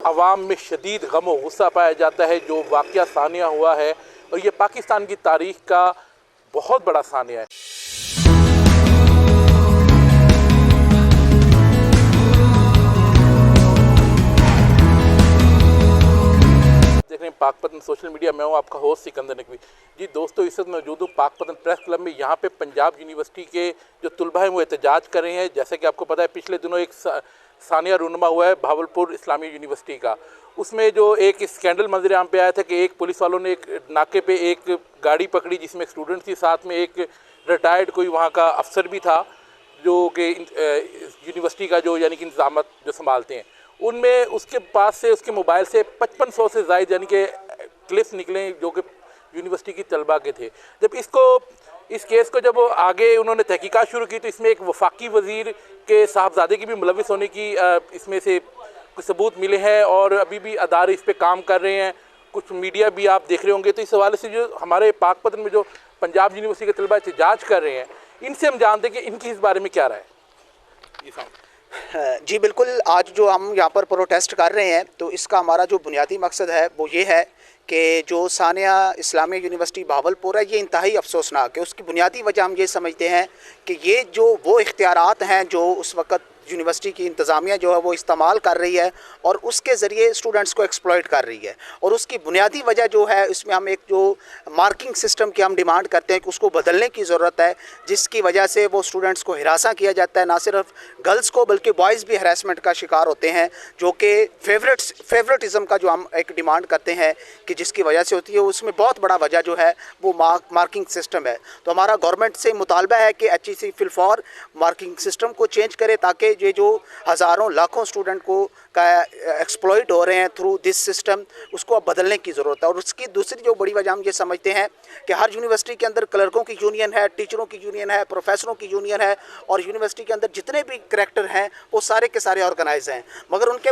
عوام میں شدید غم و غصہ پایا جاتا ہے جو واقعہ ثانیہ ہوا ہے، اور یہ پاکستان کی تاریخ کا بہت بڑا ثانیہ ہے۔ دیکھ رہے ہیں پاک پتن سوشل میڈیا، میں ہوں آپ کا ہوسٹ سکندر نقوی۔ جی دوستو، اس وقت موجود ہوں پاک پتن پریس کلب میں۔ یہاں پہ پنجاب یونیورسٹی کے جو طلباء ہیں وہ احتجاج کر رہے ہیں۔ جیسے کہ آپ کو پتہ ہے پچھلے دنوں ایک ثانیہ رونما ہوا ہے بھاولپور اسلامیہ یونیورسٹی کا، اس میں جو ایک اسکینڈل منظر عام پہ آیا تھا کہ ایک پولیس والوں نے ایک ناکے پہ ایک گاڑی پکڑی جس میں ایک اسٹوڈنٹ تھی، ساتھ میں ایک ریٹائرڈ کوئی وہاں کا افسر بھی تھا جو کہ یونیورسٹی کا جو یعنی کہ انتظامات جو سنبھالتے ہیں، ان میں اس کے پاس سے اس کے موبائل سے 5500 سے زائد یعنی کہ کلپس نکلے جو کہ یونیورسٹی کی طلباء کے تھے۔ جب اس کیس کو جب آگے انہوں نے تحقیقات شروع کی تو اس میں ایک وفاقی وزیر کے صاحبزادے کی بھی ملوث ہونے کی اس میں سے کچھ ثبوت ملے ہیں، اور ابھی بھی ادارے اس پہ کام کر رہے ہیں، کچھ میڈیا بھی آپ دیکھ رہے ہوں گے۔ تو اس حوالے سے جو ہمارے پاک پتن میں جو پنجاب یونیورسٹی کے طلباء احتجاج کر رہے ہیں، ان سے ہم جانتے ہیں کہ ان کی اس بارے میں کیا رائے ہے۔ جی بالکل، آج جو ہم یہاں پر پروٹیسٹ کر رہے ہیں تو اس کا ہمارا جو بنیادی مقصد ہے وہ یہ ہے کہ جو ثانیہ اسلامیہ یونیورسٹی بھاولپور ہے یہ انتہائی افسوسناک ہے۔ اس کی بنیادی وجہ ہم یہ سمجھتے ہیں کہ یہ جو وہ اختیارات ہیں جو اس وقت یونیورسٹی کی انتظامیہ جو ہے وہ استعمال کر رہی ہے اور اس کے ذریعے اسٹوڈنٹس کو ایکسپلائٹ کر رہی ہے، اور اس کی بنیادی وجہ جو ہے اس میں ہم ایک جو مارکنگ سسٹم کی ہم ڈیمانڈ کرتے ہیں کہ اس کو بدلنے کی ضرورت ہے، جس کی وجہ سے وہ اسٹوڈنٹس کو ہراساں کیا جاتا ہے، نہ صرف گرلز کو بلکہ بوائز بھی ہراسمنٹ کا شکار ہوتے ہیں، جو کہ فیورٹزم کا جو ہم ایک ڈیمانڈ کرتے ہیں کہ جس کی وجہ سے ہوتی ہے، اس میں بہت بڑا وجہ جو ہے وہ مارکنگ سسٹم ہے۔ تو ہمارا گورنمنٹ سے مطالبہ ہے کہ ایچ ای سی فی الفور مارکنگ سسٹم کو چینج کرے تاکہ یہ جو ہزاروں لاکھوں اسٹوڈنٹ کو کا ایکسپلائٹ ہو رہے ہیں تھرو دس سسٹم، اس کو اب بدلنے کی ضرورت ہے۔ اور اس کی دوسری جو بڑی وجہ ہم یہ سمجھتے ہیں کہ ہر یونیورسٹی کے اندر کلرکوں کی یونین ہے، ٹیچروں کی یونین ہے، پروفیسروں کی یونین ہے، اور یونیورسٹی کے اندر جتنے بھی کریکٹر ہیں وہ سارے کے سارے آرگنائز ہیں، مگر ان کے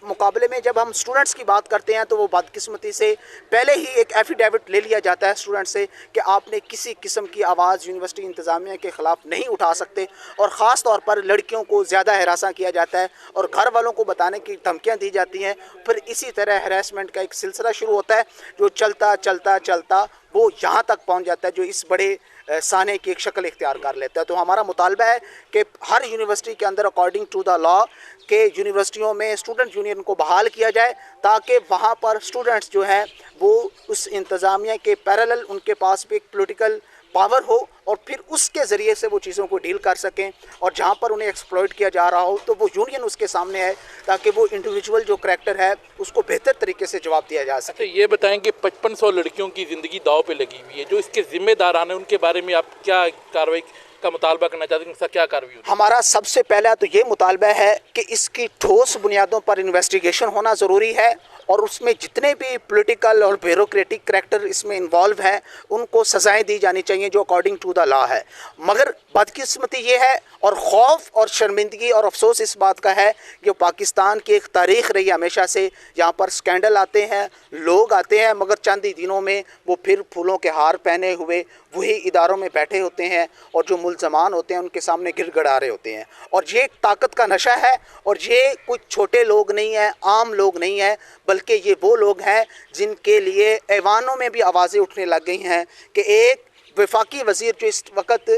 مقابلے میں جب ہم اسٹوڈنٹس کی بات کرتے ہیں تو وہ بدقسمتی سے پہلے ہی ایک ایفیڈیوٹ لے لیا جاتا ہے اسٹوڈنٹ سے کہ آپ نے کسی قسم کی آواز یونیورسٹی انتظامیہ کے خلاف نہیں اٹھا سکتے، اور خاص طور پر لڑکیوں کو زیادہ ہراساں کیا جاتا ہے اور گھر والوں کو بتانے کی دھمکیاں دی جاتی ہیں۔ پھر اسی طرح ہراسمنٹ کا ایک سلسلہ شروع ہوتا ہے جو چلتا وہ یہاں تک پہنچ جاتا ہے جو اس بڑے سانے کی ایک شکل اختیار کر لیتا ہے۔ تو ہمارا مطالبہ ہے کہ ہر یونیورسٹی کے اندر اکارڈنگ ٹو دا لا کہ یونیورسٹیوں میں اسٹوڈنٹ یونین کو بحال کیا جائے تاکہ وہاں پر اسٹوڈنٹس جو ہیں وہ اس انتظامیہ کے پیرالل ان کے پاس بھی ایک پولیٹیکل پاور ہو اور پھر اس کے ذریعے سے وہ چیزوں کو ڈیل کر سکیں، اور جہاں پر انہیں ایکسپلائٹ کیا جا رہا ہو تو وہ یونین اس کے سامنے ہے تاکہ وہ انڈیویجول جو کریکٹر ہے اس کو بہتر طریقے سے جواب دیا جا سکے۔ یہ بتائیں کہ 5500 لڑکیوں کی زندگی داؤ پہ لگی ہوئی ہے، جو اس کے ذمہ داران ہیں ان کے بارے میں آپ کیا کارروائی کا مطالبہ کرنا چاہتے ہیں؟ ان سے کیا کارروائی ہوگی؟ ہمارا سب سے پہلا تو یہ مطالبہ ہے کہ اس کی ٹھوس بنیادوں پر انویسٹیگیشن ہونا ضروری ہے، اور اس میں جتنے بھی پولیٹیکل اور بیوروکریٹک کریکٹر اس میں انوالو ہیں ان کو سزائیں دی جانی چاہیے جو اکارڈنگ ٹو دا لا ہے۔ مگر بدقسمتی یہ ہے اور خوف اور شرمندگی اور افسوس اس بات کا ہے کہ پاکستان کی ایک تاریخ رہی ہمیشہ سے، یہاں پر سکینڈل آتے ہیں، لوگ آتے ہیں، مگر چند ہی دنوں میں وہ پھر پھولوں کے ہار پہنے ہوئے وہی اداروں میں بیٹھے ہوتے ہیں اور جو ملزمان ہوتے ہیں ان کے سامنے گر گڑا رہے ہوتے ہیں، اور یہ ایک طاقت کا نشہ ہے، اور یہ کچھ چھوٹے لوگ نہیں ہیں، عام لوگ نہیں ہیں، بلکہ یہ وہ لوگ ہیں جن کے لیے ایوانوں میں بھی آوازیں اٹھنے لگ گئی ہیں کہ ایک وفاقی وزیر جو اس وقت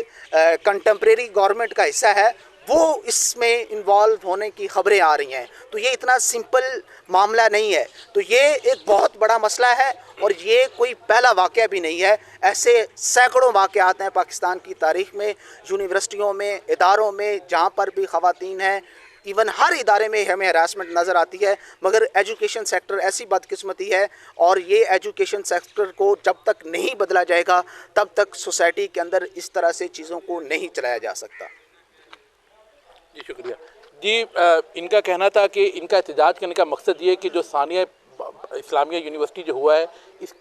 کنٹمپریری گورنمنٹ کا حصہ ہے وہ اس میں انوالو ہونے کی خبریں آ رہی ہیں۔ تو یہ اتنا سمپل معاملہ نہیں ہے، تو یہ ایک بہت بڑا مسئلہ ہے، اور یہ کوئی پہلا واقعہ بھی نہیں ہے، ایسے سینکڑوں واقعات ہیں پاکستان کی تاریخ میں، یونیورسٹیوں میں، اداروں میں، جہاں پر بھی خواتین ہیں، ایون ہر ادارے میں ہمیں ہراسمنٹ نظر آتی ہے، مگر ایجوکیشن سیکٹر ایسی بدقسمتی ہے، اور یہ ایجوکیشن سیکٹر کو جب تک نہیں بدلا جائے گا تب تک سوسائٹی کے اندر اس طرح سے چیزوں کو نہیں چلایا جا سکتا۔ جی شکریہ۔ جی ان کا کہنا تھا کہ ان کا احتجاج کرنے کا مقصد یہ ہے کہ جو ثانیہ اسلامیہ یونیورسٹی جو ہوا ہے اس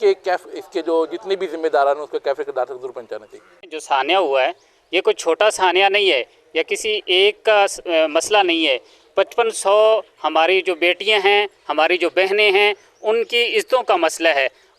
کے جو جتنے بھی ذمہ داران ہیں اس کو کیفے کردار تک ضرور پہنچانا چاہیے۔ جو ثانیہ ہوا ہے یہ کوئی چھوٹا ثانیہ نہیں ہے یا کسی ایک کا مسئلہ نہیں ہے، 5500 ہماری جو بیٹیاں ہیں، ہماری جو بہنیں ہیں، ان کی عزتوں کا مسئلہ ہے،